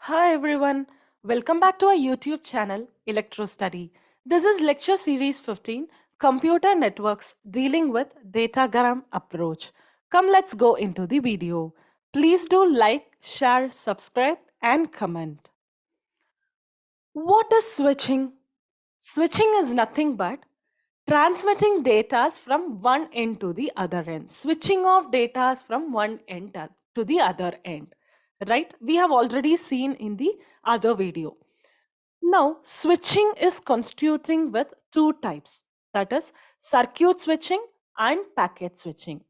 Hi everyone, welcome back to our YouTube channel Electro Study. This is lecture series 15 Computer Networks dealing with Datagram approach. Come let's go into the video. Please do like, share, subscribe and comment. What is switching? Switching is nothing but transmitting data from one end to the other end, switching off data from one end to the other end, right? We have already seen in the other video. Now, switching is constituting with two types, that is circuit switching and packet switching.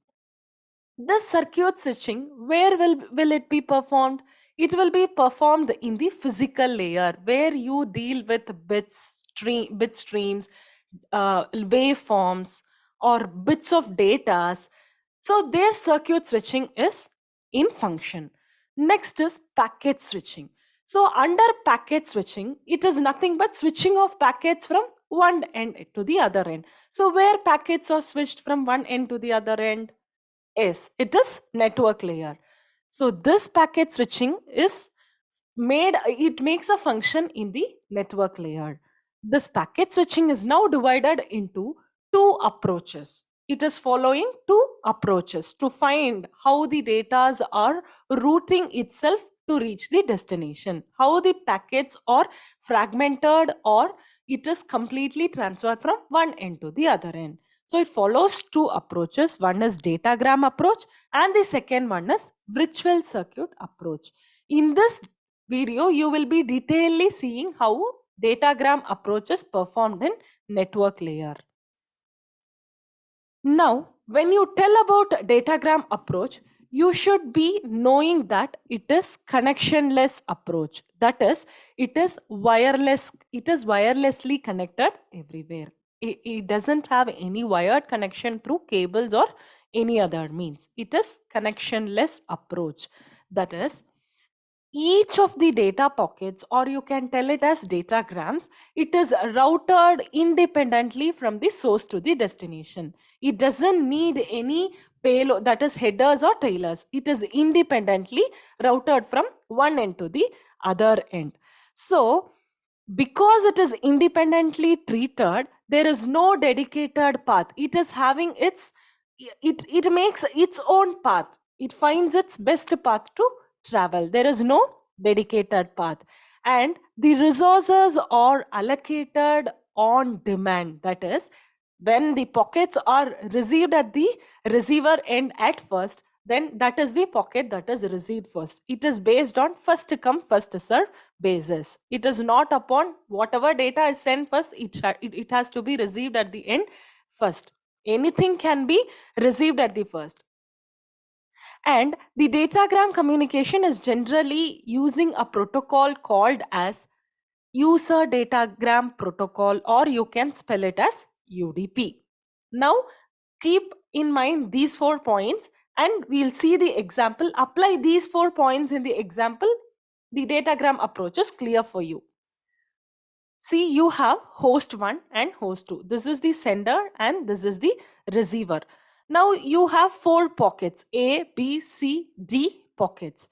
This circuit switching, where will it be performed? It will be performed in the physical layer where you deal with bit streams, waveforms, or bits of data. So their circuit switching is in function. Next is packet switching. So under packet switching, it is nothing but switching of packets from one end to the other end. So where packets are switched from one end to the other end? Yes, it is network layer. So this packet switching is it makes a function in the network layer. This packet switching is now divided into two approaches. It is following two approaches to find how the data are routing itself to reach the destination, how the packets are fragmented or it is completely transferred from one end to the other end. So it follows two approaches. One is datagram approach and the second one is virtual circuit approach. In this video, you will be detailedly seeing how datagram approach is performed in network layer. Now, when you tell about datagram approach, you should be knowing that it is connectionless approach. That is, it is wireless. It is wirelessly connected everywhere. It doesn't have any wired connection through cables or any other means. It is connectionless approach. That is, each of the data pockets, or you can tell it as datagrams, it is routed independently from the source to the destination. It doesn't need any payload, that is headers or tailors. It is independently routed from one end to the other end. So because it is independently treated, there is no dedicated path. It is having it makes its own path. It finds its best path to travel. There is no dedicated path, and the resources are allocated on demand. That is, when the pockets are received at the receiver end at first, then that is the pocket that is received first. It is based on first come first serve basis. It is not upon whatever data is sent first, it has to be received at the end first. Anything can be received at the first. And the datagram communication is generally using a protocol called as user datagram protocol, or you can spell it as UDP. Now keep in mind these 4 points and we'll see the example. Apply these 4 points in the example. The datagram approach is clear for you. See, you have host 1 and host 2. This is the sender and this is the receiver. Now you have 4 pockets, A, B, C, D pockets.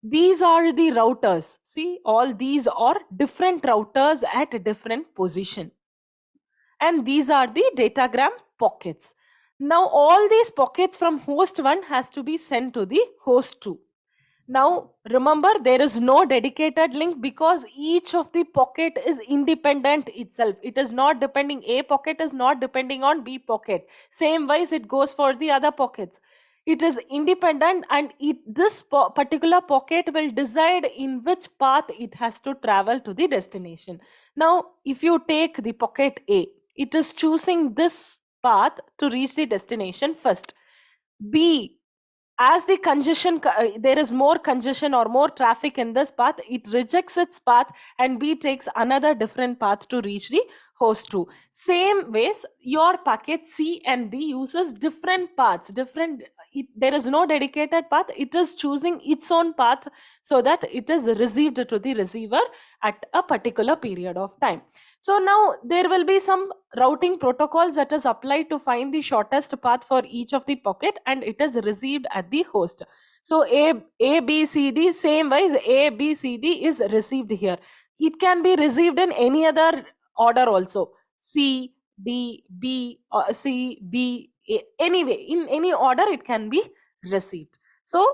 These are the routers. See, all these are different routers at a different position. And these are the datagram pockets. Now all these pockets from host 1 has to be sent to the host 2. Now remember, there is no dedicated link because each of the pocket is independent itself. It is not depending, A pocket is not depending on B pocket. Same wise it goes for the other pockets. It is independent, and this particular pocket will decide in which path it has to travel to the destination. Now if you take the pocket A, it is choosing this path to reach the destination first. B, as the congestion, there is more congestion or more traffic in this path, it rejects its path and B takes another different path to reach the host 2. Same ways, your packet C and D uses different paths, there is no dedicated path. It is choosing its own path so that it is received to the receiver at a particular period of time. So now there will be some routing protocols that is applied to find the shortest path for each of the pocket, and it is received at the host. So A, B, C, D, same wise A, B, C, D is received here. It can be received in any other order also. C, D, B, C, B, A. Anyway, in any order it can be received. So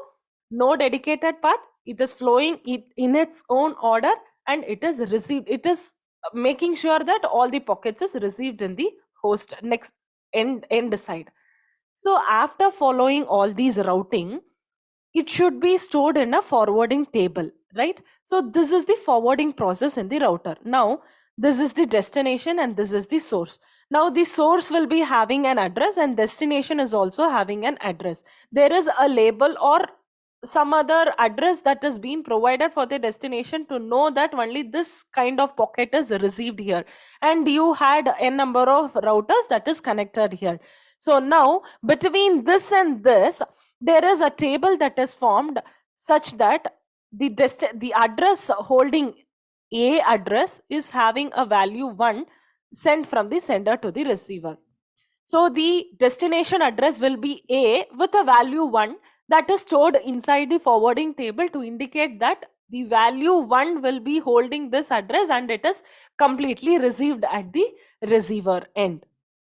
no dedicated path, it is flowing it in its own order and it is received. It is making sure that all the pockets is received in the host next end side. So after following all these routing, it should be stored in a forwarding table, right? So this is the forwarding process in the router. Now this is the destination and this is the source. Now the source will be having an address and destination is also having an address. There is a label or some other address that is being provided for the destination to know that only this kind of pocket is received here, and you had n number of routers that is connected here. So now between this and this there is a table that is formed such that the address holding A address is having a value 1 sent from the sender to the receiver. So the destination address will be A with a value 1 that is stored inside the forwarding table to indicate that the value 1 will be holding this address and it is completely received at the receiver end.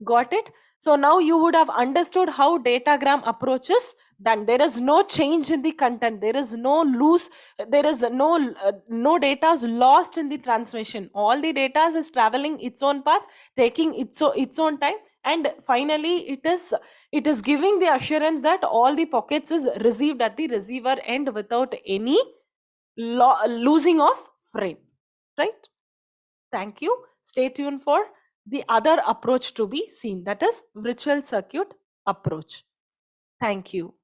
Got it? So now you would have understood how datagram approach is done. There is no change in the content. There is no loose. There is no data is lost in the transmission. All the data is traveling its own path, taking its own time, and finally it is giving the assurance that all the pockets is received at the receiver end without any losing of frame. Right? Thank you. Stay tuned for the other approach to be seen, that is virtual circuit approach. Thank you.